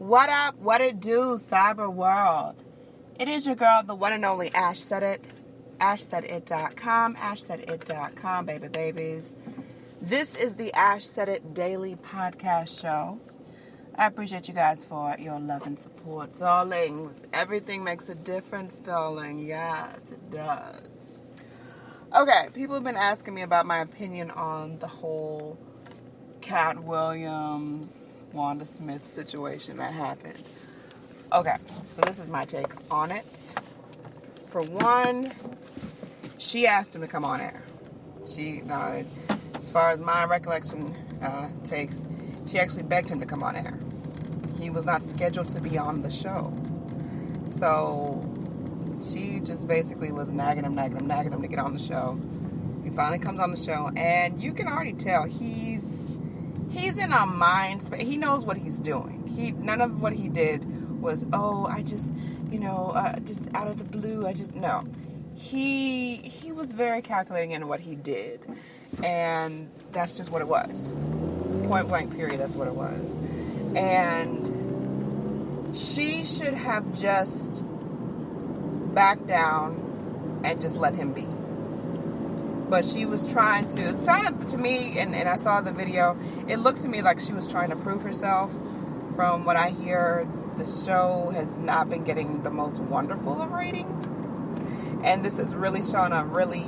What up? What it do, cyber world? It is your girl, the one and only Ash Said It. AshSaidIt.com. AshSaidIt.com, baby babies. This is the Ash Said It Daily Podcast Show. I appreciate you guys for your love and support, darlings. Everything makes a difference, darling. Yes, it does. Okay, people have been asking me about my opinion on the whole Katt Williams, Wanda Smith situation that happened. Okay, so this is my take on it. For one, she asked him to come on air. As far as my recollection takes, she actually begged him to come on air. He was not scheduled to be on the show. So she just basically was nagging him to get on the show. He finally comes on the show, and you can already tell he's in a mind space. He knows what he's doing. None of what he did was, just out of the blue, no. He was very calculating in what he did, and that's just what it was. Point blank period, that's what it was. And she should have just backed down and just let him be. But she was trying to, it sounded to me, and I saw the video, it looked to me like she was trying to prove herself. From what I hear, the show has not been getting the most wonderful of ratings. And this has really shone a really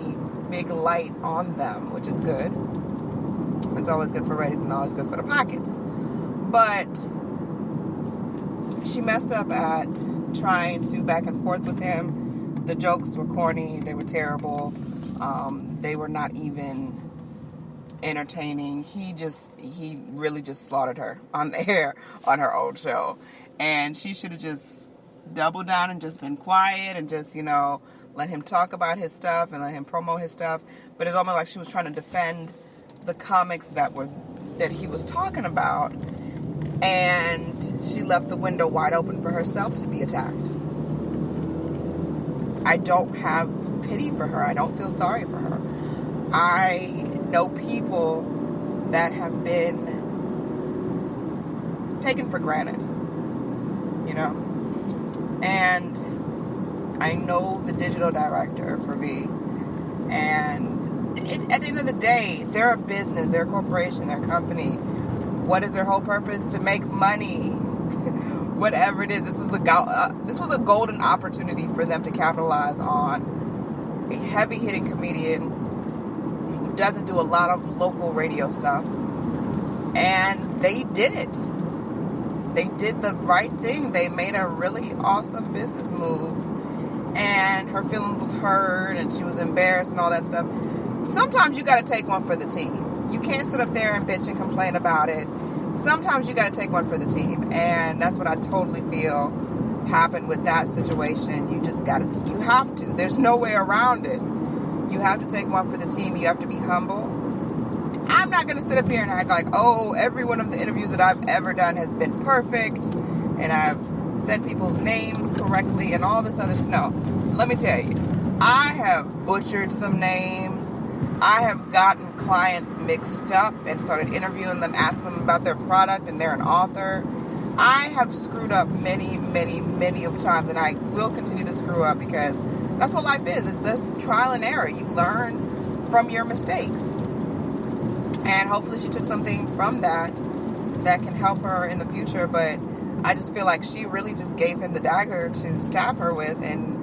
big light on them, which is good. It's always good for ratings and always good for the pockets. But she messed up at trying to back and forth with him. The jokes were corny. They were terrible. They were not even entertaining. He really just slaughtered her on the air on her old show. And she should have just doubled down and just been quiet and just, let him talk about his stuff and let him promote his stuff. But it's almost like she was trying to defend the comics that he was talking about. And she left the window wide open for herself to be attacked. I don't have pity for her. I don't feel sorry for her. I know people that have been taken for granted, and I know the digital director for V, and at the end of the day, they're a business, they're a corporation, they're a company. What is their whole purpose? To make money. Whatever it is, this was a golden opportunity for them to capitalize on a heavy-hitting comedian who doesn't do a lot of local radio stuff. And they did it. They did the right thing. They made a really awesome business move. And her feelings was hurt, and she was embarrassed and all that stuff. Sometimes you got to take one for the team. You can't sit up there and bitch and complain about it. Sometimes you got to take one for the team, and that's what I totally feel happened with that situation. You have to. There's no way around it. You have to take one for the team. You have to be humble. I'm not going to sit up here and act like, every one of the interviews that I've ever done has been perfect, and I've said people's names correctly and all this other stuff. No, let me tell you, I have butchered some names. I have gotten clients mixed up and started interviewing them, asking them about their product, and they're an author. I have screwed up many, many, many of times, and I will continue to screw up because that's what life is. It's just trial and error. You learn from your mistakes. And hopefully she took something from that can help her in the future, but I just feel like she really just gave him the dagger to stab her with, and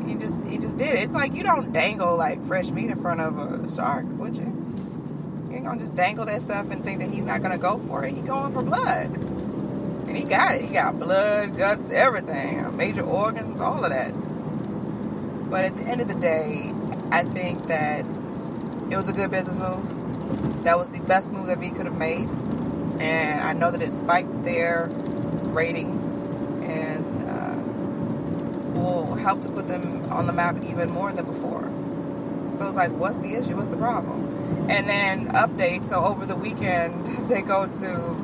he just did it. It's like you don't dangle like fresh meat in front of a shark, would you? You ain't gonna just dangle that stuff and think that he's not gonna go for it. He's going for blood. And he got it. He got blood, guts, everything, major organs, all of that. But at the end of the day, I think that it was a good business move. That was the best move that V could have made. And I know that it spiked their ratings and will help to put them on the map even more than before. So it's like, what's the issue? What's the problem? And then update. So over the weekend, they go to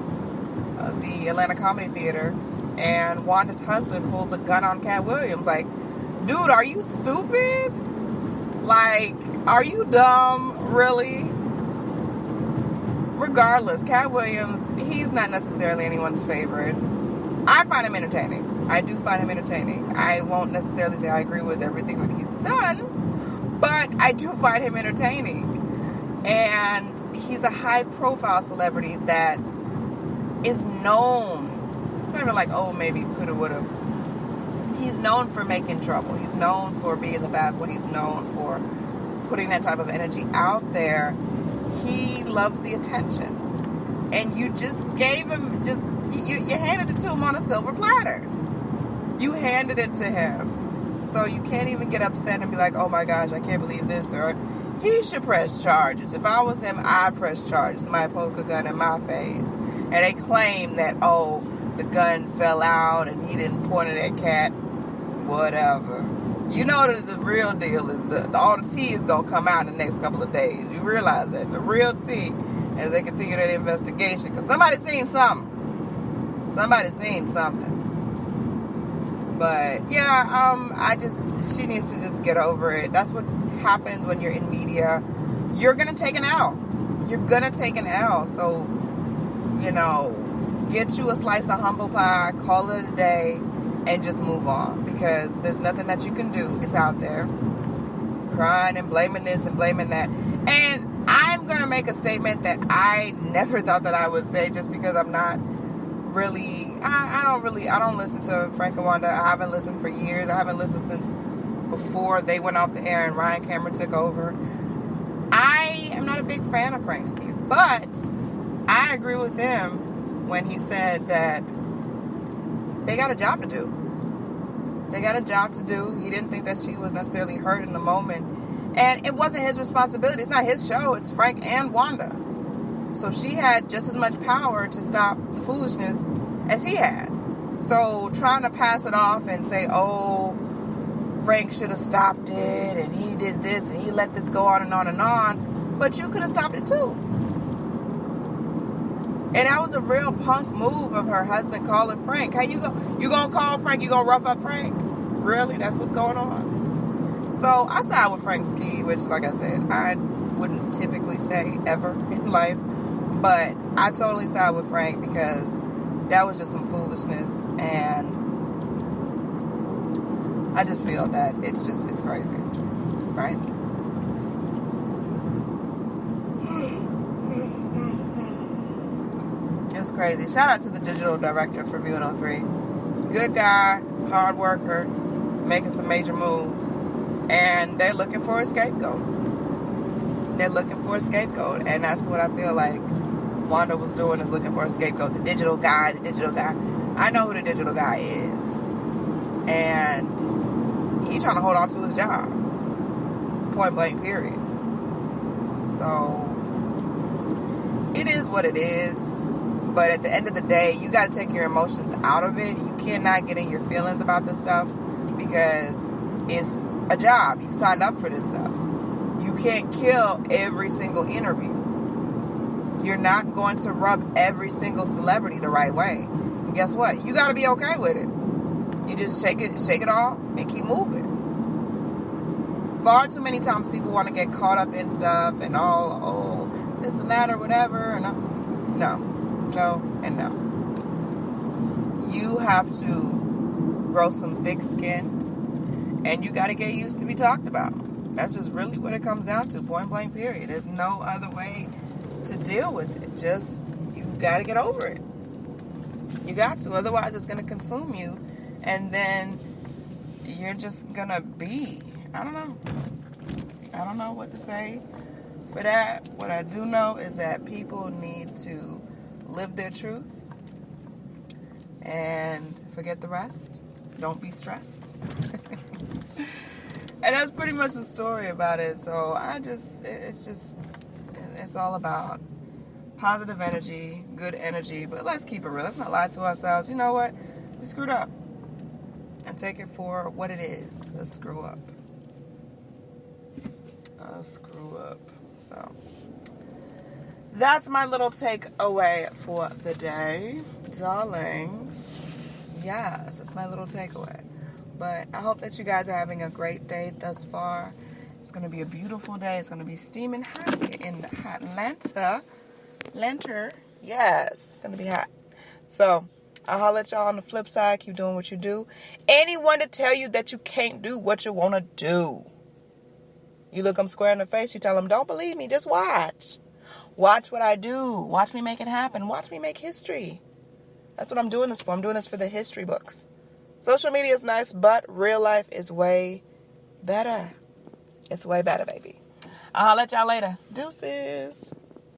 the Atlanta Comedy Theater, and Wanda's husband pulls a gun on Katt Williams. Like, dude, are you stupid? Like, are you dumb? Really? Regardless, Katt Williams, he's not necessarily anyone's favorite. I find him entertaining. I do find him entertaining. I won't necessarily say I agree with everything that he's done, but I do find him entertaining. And he's a high-profile celebrity that is known. It's not even like, oh, maybe coulda, woulda. He's known for making trouble. He's known for being the bad boy. He's known for putting that type of energy out there. He loves the attention. And you just gave him, you handed it to him on a silver platter. You handed it to him. So you can't even get upset and be like, oh my gosh, I can't believe this. Or he should press charges. If I was him, I'd press charges. Somebody poke a gun in my face. And they claim that, oh, the gun fell out and he didn't point it at Katt. Whatever. You know that the real deal is all the tea is going to come out in the next couple of days. You realize that. The real tea as they continue that investigation. Because somebody's seen something. Somebody's seen something. But, yeah, she needs to just get over it. That's what happens when you're in media. You're going to take an L. You're going to take an L. So, get you a slice of humble pie, call it a day, and just move on, because there's nothing that you can do. It's out there. Crying and blaming this and blaming that. And I'm going to make a statement that I never thought that I would say, just because I'm not really, I don't listen to Frank and Wanda. I haven't listened for years. I haven't listened since before they went off the air and Ryan Cameron took over. I am not a big fan of Frank Ski, but I agree with him when he said that they got a job to do. They got a job to do. He didn't think that she was necessarily hurt in the moment. And it wasn't his responsibility. It's not his show. It's Frank and Wanda. So she had just as much power to stop the foolishness as he had. So trying to pass it off and say, oh, Frank should have stopped it and he did this and he let this go on and on and on. But you could have stopped it too. And that was a real punk move of her husband calling Frank. Hey, you gonna call Frank? You gonna rough up Frank? Really? That's what's going on? So I side with Frank Ski, which, like I said, I wouldn't typically say ever in life. But I totally side with Frank, because that was just some foolishness. And I just feel that it's crazy. It's crazy. It's crazy. Shout out to the digital director for V-103. Good guy, hard worker, making some major moves. And they're looking for a scapegoat. They're looking for a scapegoat. And that's what I feel like Wanda was doing, is looking for a scapegoat. The digital guy. I know who the digital guy is. And he's trying to hold on to his job. Point blank, period. So, it is what it is. But at the end of the day, you got to take your emotions out of it. You cannot get in your feelings about this stuff, because it's a job. You signed up for this stuff. You can't kill every single interview. You're not going to rub every single celebrity the right way. And guess what? You got to be okay with it. You just shake it off and keep moving. Far too many times people want to get caught up in stuff and all, this and that or whatever. And no. You have to grow some thick skin, and you got to get used to be talked about. That's just really what it comes down to, point blank, period. There's no other way to deal with it. Just, you got to get over it. You got to, otherwise it's going to consume you, and then you're just going to be, I don't know what to say for that. What I do know is that people need to live their truth and forget the rest. Don't be stressed. And that's pretty much the story about it. So it's all about positive energy, good energy. But let's keep it real. Let's not lie to ourselves. You know what? We screwed up. And take it for what it is, a screw up. A screw up. So that's my little takeaway for the day, darlings. Yes, that's my little takeaway. But I hope that you guys are having a great day thus far. It's going to be a beautiful day. It's going to be steaming hot in Atlanta. Yes, it's going to be hot. So I'll holler at y'all on the flip side. Keep doing what you do. Anyone to tell you that you can't do what you want to do, you look them square in the face. You tell them, don't believe me. Just watch. Watch what I do. Watch me make it happen. Watch me make history. That's what I'm doing this for. I'm doing this for the history books. Social media is nice, but real life is way better. It's way better, baby. I'll let y'all later. Deuces.